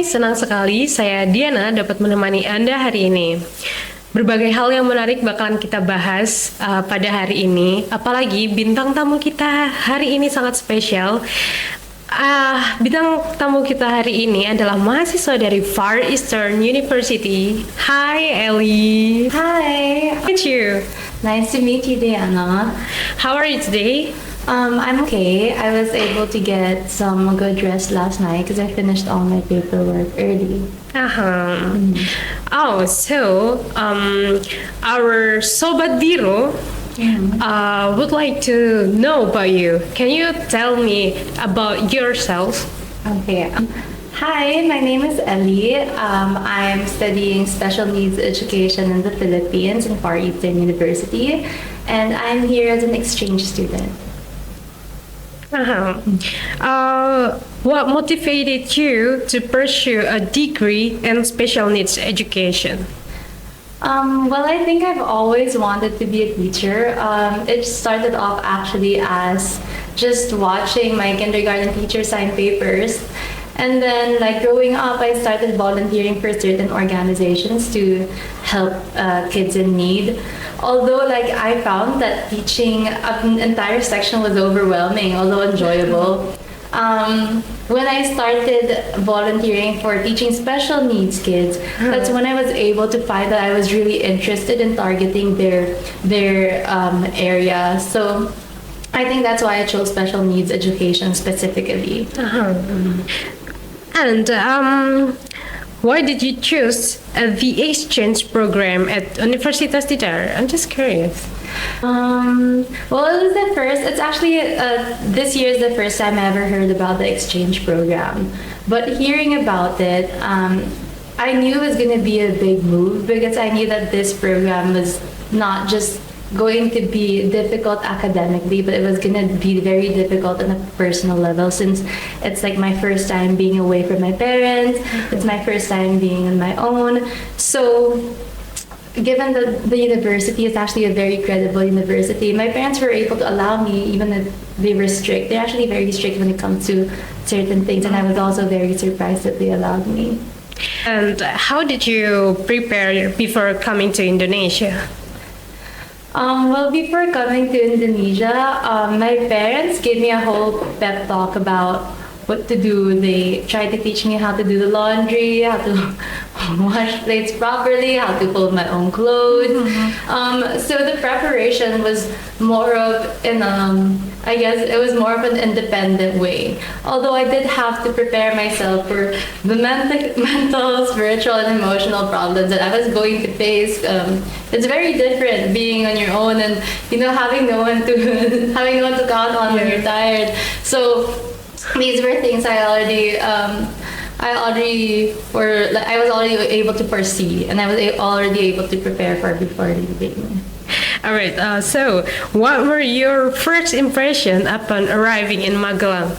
senang sekali saya Diana dapat menemani Anda hari ini. Berbagai hal yang menarik bakalan kita bahas pada hari ini, apalagi bintang tamu kita hari ini sangat spesial. Bintang tamu kita hari ini adalah mahasiswa dari Far Eastern University. Hi Ellie. Hi. How are you? Nice to meet you, Diana. How are you today? I'm okay. I was able to get some good rest last night because I finished all my paperwork early. Oh, so our Sobat Biru would like to know about you. Can you tell me about yourself? Okay. Hi, my name is Ellie. I'm studying special needs education in the Philippines in Far Eastern University, and I'm here as an exchange student. What motivated you to pursue a degree in special needs education? Well, I think I've always wanted to be a teacher. It started off actually as just watching my kindergarten teacher sign papers. And then, like, growing up, I started volunteering for certain organizations to help kids in need. Although, like, I found that teaching an entire section was overwhelming, although enjoyable. When I started volunteering for teaching special needs kids, that's when I was able to find that I was really interested in targeting their area. So I think that's why I chose special needs education specifically. And why did you choose the exchange program at Universitas Tidar? I'm just curious. Well, it was the first. It's actually this year is the first time I ever heard about the exchange program. But hearing about it, I knew it was going to be a big move because I knew that this program was not just going to be difficult academically, but it was going to be very difficult on a personal level since it's like my first time being away from my parents. It's my first time being on my own. So given that the university is actually a very credible university, my parents were able to allow me, even if they were strict. They're actually very strict when it comes to certain things, and I was also very surprised that they allowed me. And how did you prepare before coming to Indonesia? Well, before coming to Indonesia, my parents gave me a whole pep talk about what to do. They tried to teach me how to do the laundry, how to wash plates properly, how to fold my own clothes. So the preparation was more of I guess it was more of an independent way. Although I did have to prepare myself for the mental, spiritual, and emotional problems that I was going to face. It's very different being on your own and having no one to count on when you're tired. So these were things I was already able to foresee, and I was already able to prepare for before leaving. All right. So, what were your first impression upon arriving in Magelang?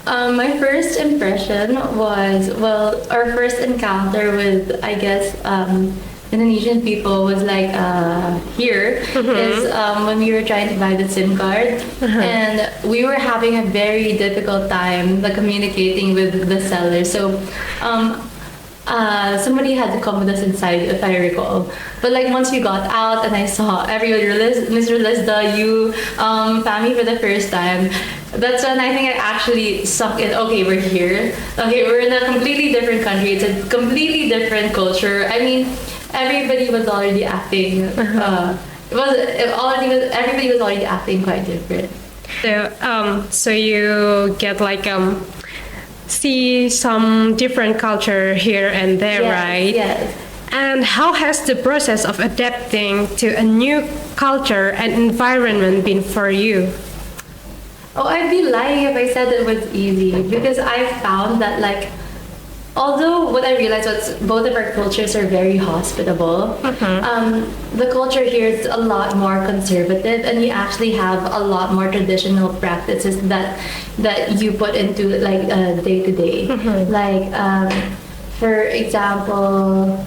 My first impression was, well, our first encounter with, I guess, Indonesian people was like here is when we were trying to buy the SIM card, and we were having a very difficult time communicating with the seller. So somebody had to come with us inside, if I recall. But like once we got out and I saw everybody, Mr. Lizda, you, family for the first time, that's when I think I actually sunk in. Okay, we're here. Okay, we're in a completely different country. It's a completely different culture. I mean, everybody was already acting. Everybody was already acting quite different. So you get like see some different culture here and there, Yes, right? yes. And how has the process of adapting to a new culture and environment been for you? Oh, I'd be lying if I said it was easy because I found that although what I realized was both of our cultures are very hospitable, the culture here is a lot more conservative, and you actually have a lot more traditional practices that you put into day to day. For example,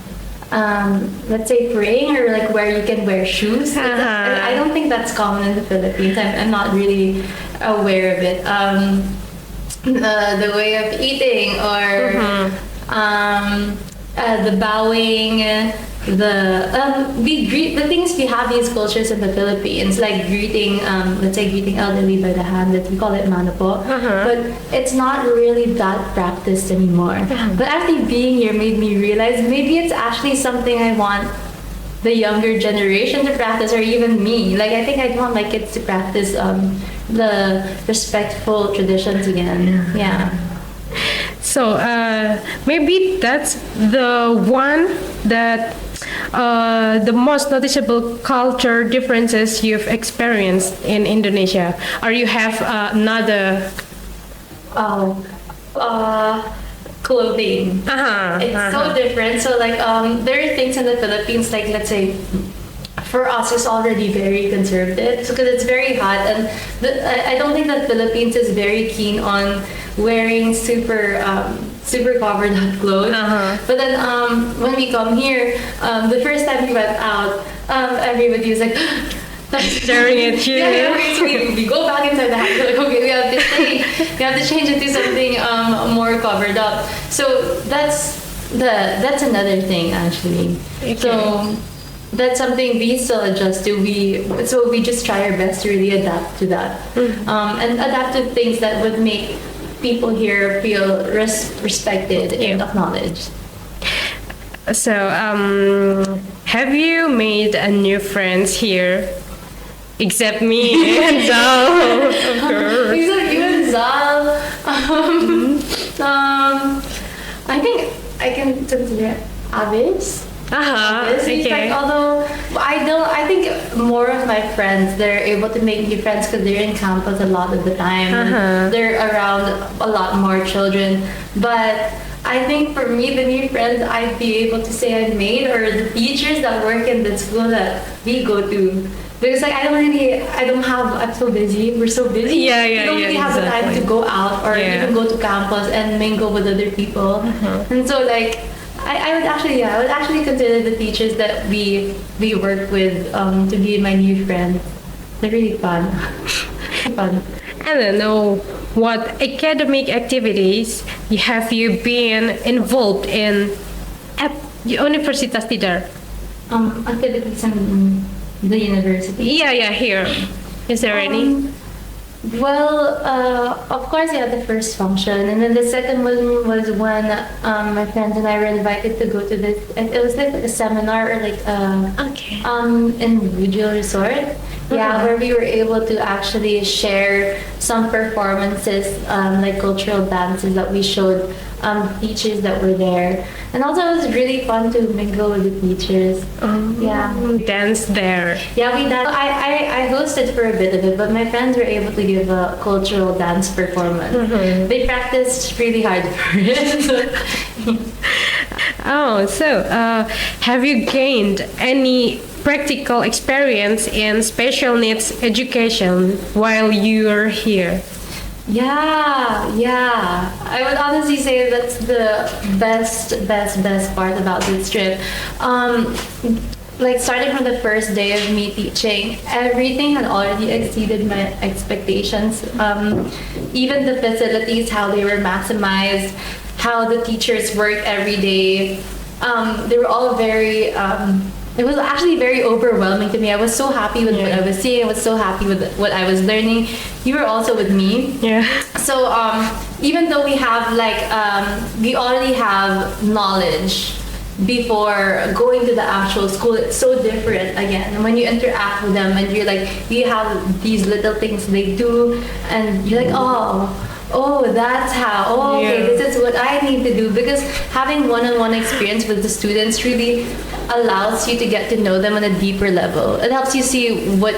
let's say praying or where you can wear shoes. I don't think that's common in the Philippines. I'm not really aware of it. The way of eating or the bowing, the things we have these cultures in the Philippines, like greeting, let's say greeting elderly by the hand, that we call it mano po, but it's not really that practiced anymore. But actually being here made me realize maybe it's actually something I want the younger generation to practice, or even me. Like, I think I'd want my kids to practice the respectful traditions again. Yeah. So maybe that's the one that the most noticeable culture differences you've experienced in Indonesia, or you have another? Clothing. It's so different. So like there are things in the Philippines, like let's say for us it's already very conservative because it's very hot, and I don't think that Philippines is very keen on wearing super covered up clothes. But then when we come here, the first time we went out, everybody was like staring at you. Yeah, we go back inside the house. We're like, okay, we have to change into something more covered up. So that's another thing actually. Okay. So that's something we still adjust to. So we just try our best to really adapt to that, and adapt to things that would make people here feel respected and acknowledged. So have you made a new friends here? Except me and Zal, of course. Except you and Zal. I think I can consider Avis. Okay. Like, although I think more of my friends, they're able to make new friends because they're in campus a lot of the time. And they're around a lot more children. But I think for me, the new friends I'd be able to say I've made are the teachers that work in the school that we go to. Because like I'm so busy. We're so busy. We don't really have the time to go out or even go to campus and mingle with other people. And so like I would actually consider the teachers that we work with to be my new friends. They're really fun. Fun. I don't know, what academic activities have you been involved in at Universitas Tidar? Activities in the university. Yeah, here. Is there any? Well, of course, the first function, and then the second one was when my friends and I were invited to go to this. It was like a seminar or like in Budaya Resort. Yeah, where we were able to actually share some performances, like cultural dances that we showed teachers that were there. And also it was really fun to mingle with the teachers. Dance there. Yeah, we danced. I hosted for a bit of it, but my friends were able to give a cultural dance performance. They practiced really hard for it. So have you gained any practical experience in special needs education while you're here? Yeah. I would honestly say that's the best part about this trip. Like starting from the first day of me teaching, everything had already exceeded my expectations. Even the facilities, how they were maximized, how the teachers worked every day. They were all very it was actually very overwhelming to me. I was so happy with what I was seeing. I was so happy with what I was learning. You were also with me. Yeah. So even though we have we already have knowledge before going to the actual school, it's so different again. And when you interact with them and you're like, you have these little things they do, and you're like, oh, that's how. Okay, this is what I need to do. Because having one-on-one experience with the students really allows you to get to know them on a deeper level. It helps you see what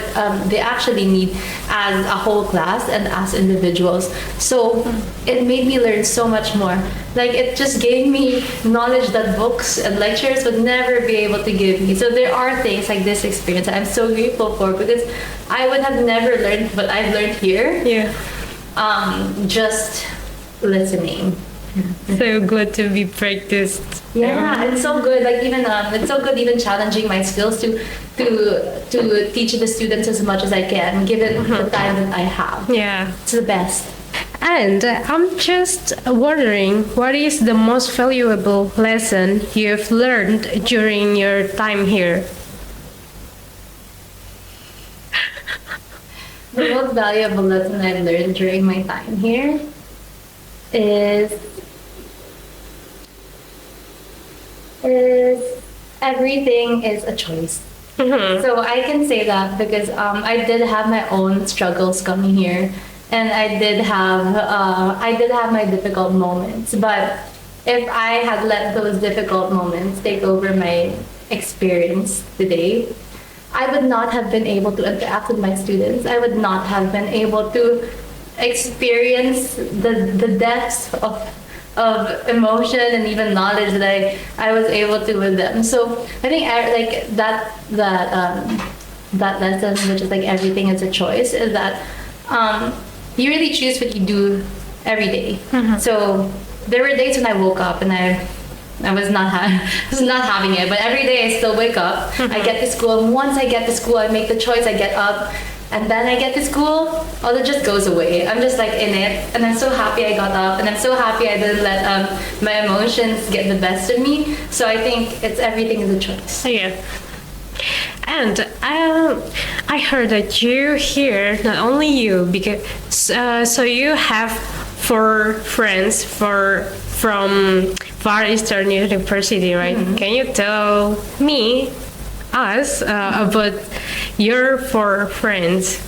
they actually need as a whole class and as individuals. So it made me learn so much more. Like, it just gave me knowledge that books and lectures would never be able to give me. So there are things like this experience that I'm so grateful for, because I would have never learned what I've learned here. Just listening. So good to be practiced. Yeah, it's so good. Like even it's so good even challenging my skills to teach the students as much as I can, given the time that I have. Yeah, it's the best. And I'm just wondering, what is the most valuable lesson you've learned during your time here? The most valuable lesson I've learned during my time here is everything is a choice. So I can say that because I did have my own struggles coming here, and I did have my difficult moments. But if I had let those difficult moments take over my experience today, I would not have been able to interact with my students. I would not have been able to experience the depths of emotion and even knowledge that I was able to with them. So I think like that lesson, which is like everything is a choice, is that you really choose what you do every day. So there were days when I woke up and I was not having it, but every day I still wake up. I get to school, and once I get to school, I make the choice. I get up, and then I get to school. All that just goes away. I'm just like in it, and I'm so happy I got up, and I'm so happy I didn't let my emotions get the best of me. So I think it's everything is a choice. Yeah. And I heard that you here, not only you, because so you have 4 friends from Far Eastern University, right? Can you tell us about your 4 friends?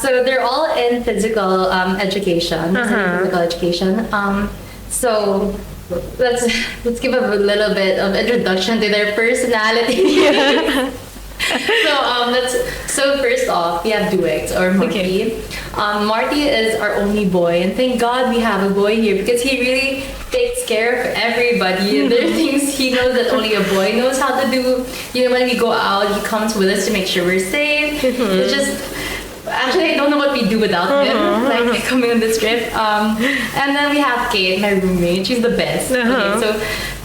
So they're all in physical education. Physical education. So let's give a little bit of introduction to their personality. So first off, we have Duex or Marty. Okay. Marty is our only boy, and thank God we have a boy here because he really takes care of everybody. And there are things he knows that only a boy knows how to do. You know, when we go out, he comes with us to make sure we're safe. It's just actually I don't know what we do without him, like coming on this trip. And then we have Kate, my roommate. She's the best. Okay, so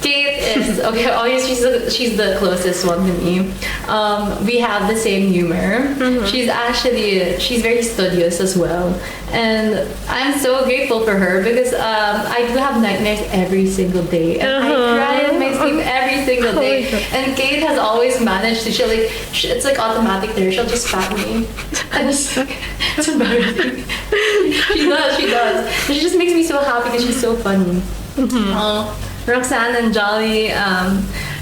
Kate is obviously she's the closest one to me. We have the same humor. She's very studious as well, and I'm so grateful for her because I do have nightmares every single day, and I cry in my sleep every single day. And Kate has always managed to it's like automatic there. She'll just pat me, and it's embarrassing. She does. And she just makes me so happy because she's so funny. Roxanne and Jolly,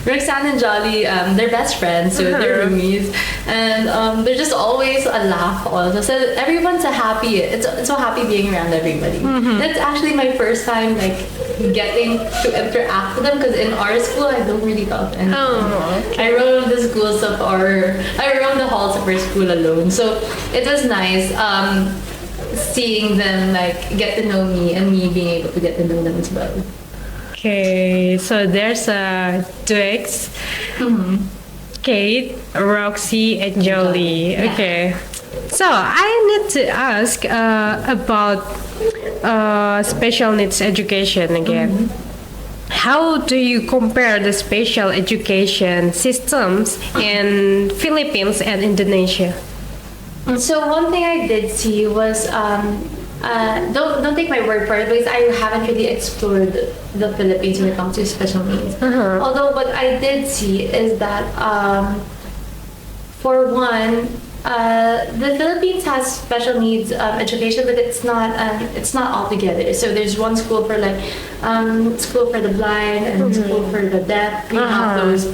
they're best friends, so they're roomies, and they're just always a laugh also. So everyone's it's so happy being around everybody. That's actually my first time like getting to interact with them because in our school I don't really talk to anyone. I roam the halls of our school alone. So it was nice seeing them like get to know me and me being able to get to know them as well. Okay, so there's Duex, Kate, Roxy, and Jolie. Yeah. Okay, so I need to ask about special needs education again. How do you compare the special education systems in Philippines and Indonesia? So one thing I did see was don't take my word for it because I haven't really explored the Philippines when it comes to special needs. Although what I did see is that for one, the Philippines has special needs education, but it's not all together. So there's one school for school for the blind and school for the deaf. We have those.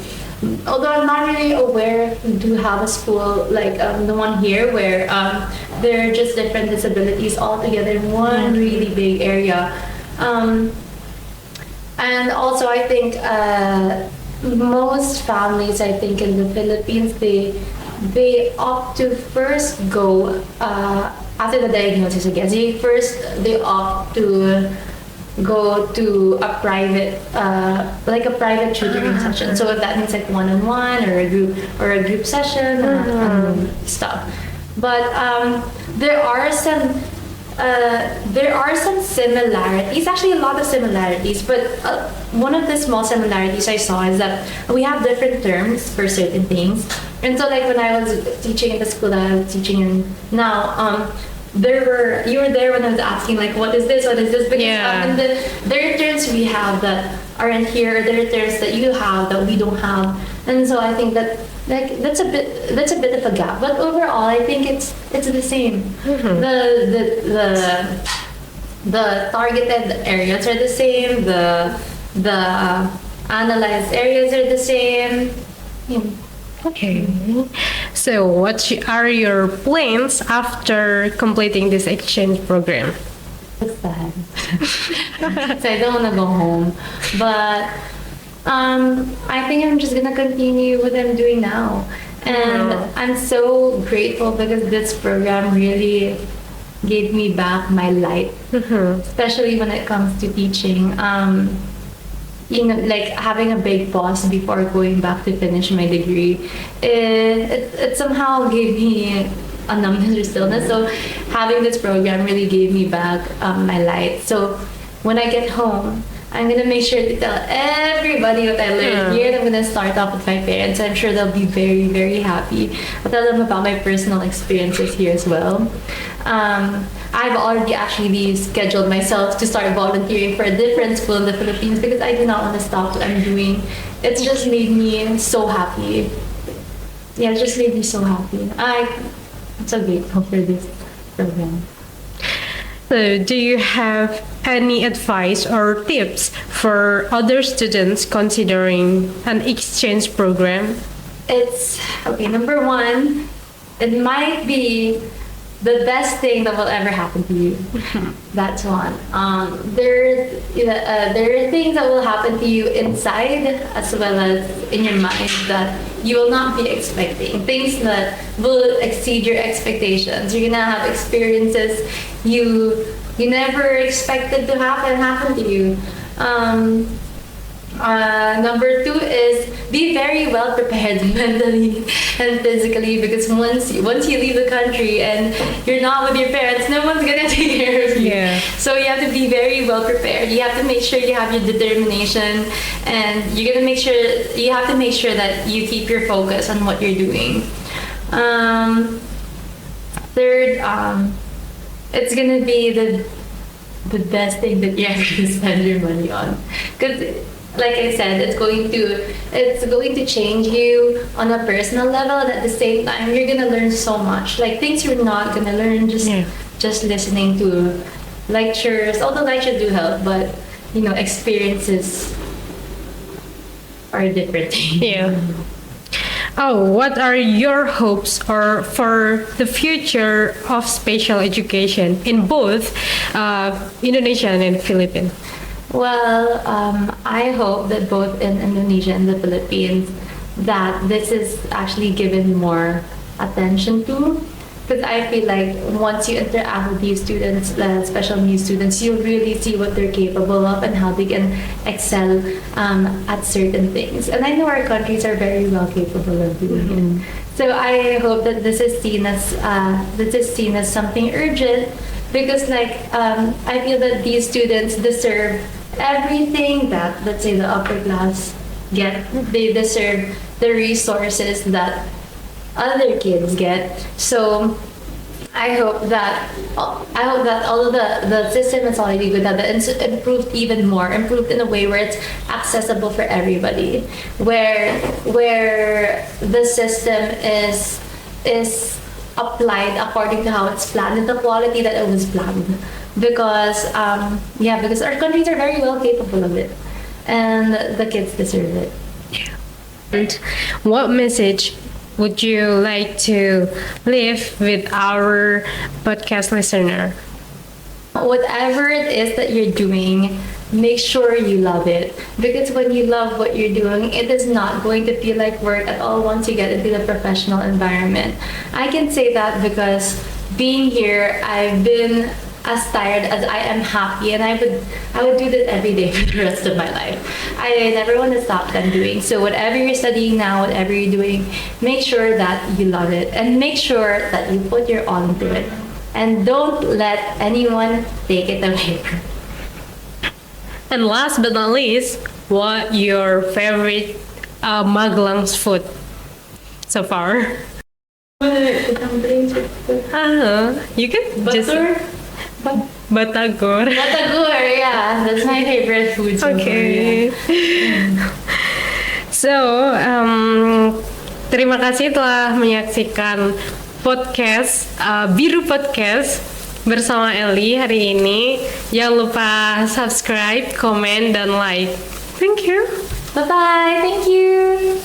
Although I'm not really aware if we do have a school like the one here where there are just different disabilities all together in one really big area. And also I think most families I think in the Philippines they opt to first go after the diagnosis, I guess. They opt to go to a private tutoring session. So if that means like one-on-one or a group session and stuff. But there are some similarities, actually a lot of similarities, but one of the small similarities I saw is that we have different terms for certain things. And so like when I was teaching in the school that I was teaching in now, you were there when I was asking like, what is this? What is this? Because Yeah. there are terms we have that aren't here. There are terms that you have that we don't have, and so I think that like that's a bit of a gap. But overall, I think it's the same. The targeted areas are the same. The analyzed areas are the same. Yeah. Okay. So, what are your plans after completing this exchange program? It's sad. So I don't want to go home. But I think I'm just going to continue what I'm doing now. And I'm so grateful because this program really gave me back my light, especially when it comes to teaching. Like having a big pause before going back to finish my degree, it somehow gave me a numbness or stillness. So having this program really gave me back my light. So when I get home, I'm gonna make sure to tell everybody what I learned here. And I'm gonna start off with my parents. I'm sure they'll be very, very happy. I'll tell them about my personal experiences here as well. I've already actually scheduled myself to start volunteering for a different school in the Philippines because I do not want to stop what I'm doing. It's just made me so happy. Yeah, it just made me so happy. I'm so grateful for this program. So, do you have any advice or tips for other students considering an exchange program? It's okay. Number one, it might be the best thing that will ever happen to you. That's one. There are things that will happen to you inside as well as in your mind that you will not be expecting. Things that will exceed your expectations. You're gonna have experiences you never expected to happen to you. Number two is be very well prepared mentally and physically because once you leave the country and you're not with your parents, no one's gonna take care of you. Yeah. So you have to be very well prepared. You have to make sure you have your determination, and you have to make sure that you keep your focus on what you're doing. Third, it's gonna be the best thing that you ever spend your money on, because like I said, it's going to change you on a personal level, and at the same time you're gonna learn so much, like things you're not gonna learn just listening to lectures. Although lectures do help, but experiences are a different thing. Yeah. Oh, what are your hopes for the future of special education in both Indonesia and Philippines? Well, I hope that both in Indonesia and the Philippines that this is actually given more attention to, because I feel like once you interact with these students, special needs students, you really see what they're capable of and how they can excel at certain things. And I know our countries are very well capable of doing it. So I hope that this is seen as something urgent, because I feel that these students deserve everything that, let's say, the upper class get. They deserve the resources that other kids get. So I hope that although the system is already good, that it's improved even more, improved in a way where it's accessible for everybody, where the system is applied according to how it's planned and the quality that it was planned. Because our countries are very well capable of it, and the kids deserve it. And what message would you like to leave with our podcast listener? Whatever it is that you're doing, make sure you love it. Because when you love what you're doing, it is not going to feel like work at all once you get into the professional environment. I can say that because being here, I've been as tired as I am happy, and I would do this every day for the rest of my life. I never want to stop them doing. So whatever you're studying now, whatever you're doing, make sure that you love it, and make sure that you put your all into it. And don't let anyone take it away from you. And last but not least, what your favorite Magelang's food so far? You can just Batagor. Batagor, yeah, that's my favorite food. Okay. So, terima kasih telah menyaksikan podcast Biru Podcast bersama Ellie hari ini. Jangan lupa subscribe, comment, dan like. Thank you. Bye bye. Thank you.